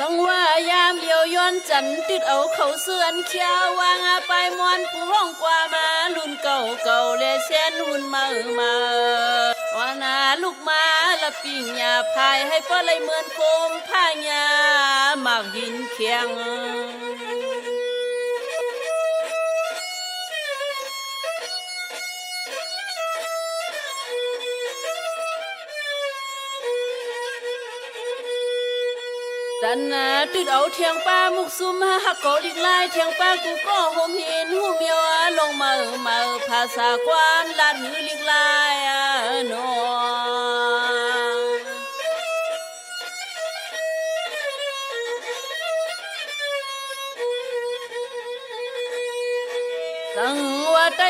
ฟังว่ายามเดียวย้อนจันติดเอาเขาเสื่อนเขียววางไปมวนผู้ห้องกว่ามาลุ่นเก่าเก่าเลเส้นหุ่นมาว่านาลูกมาละปิ่งยาพายให้ป้อเลยเหมือนโคมผ้ายาหมากหินเคียงดันนาติดเอาเทียงป้ามุกซุ่มหักเกาลิกลายเทียงป้ากูก็โฮมหินหูเมียวลงมาภาษาความลาดหือลิกลายนอสังว่าใจ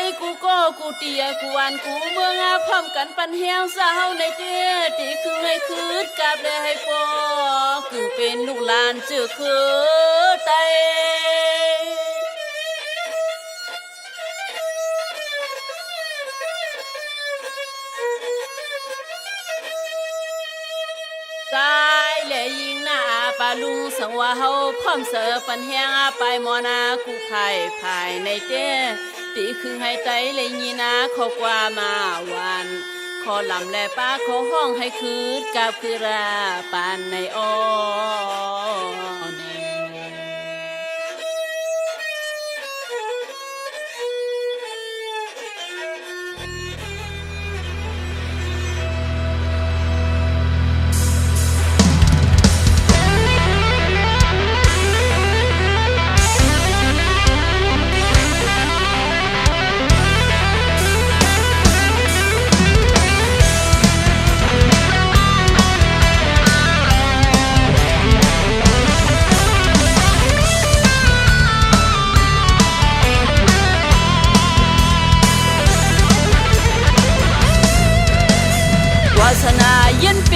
กูเตียกูวานกูเมืองพร้อมกันปันแหงสาวในเตี้ยตีคือให้คืดกาบเลยให้ปอคือเป็นลูกหลานเจอคือไตสายและยิงหน้าปาลุงสังว่าเฮาพร้อมเสือปันแหงไปมอนากูภายในเต้ตีคือให้ไตเลยยีนาขอกว่ามาวันขอลำและป้าขอห้องให้คืดกับคือราปานในอ้อแน่ วาสนาเย็นปี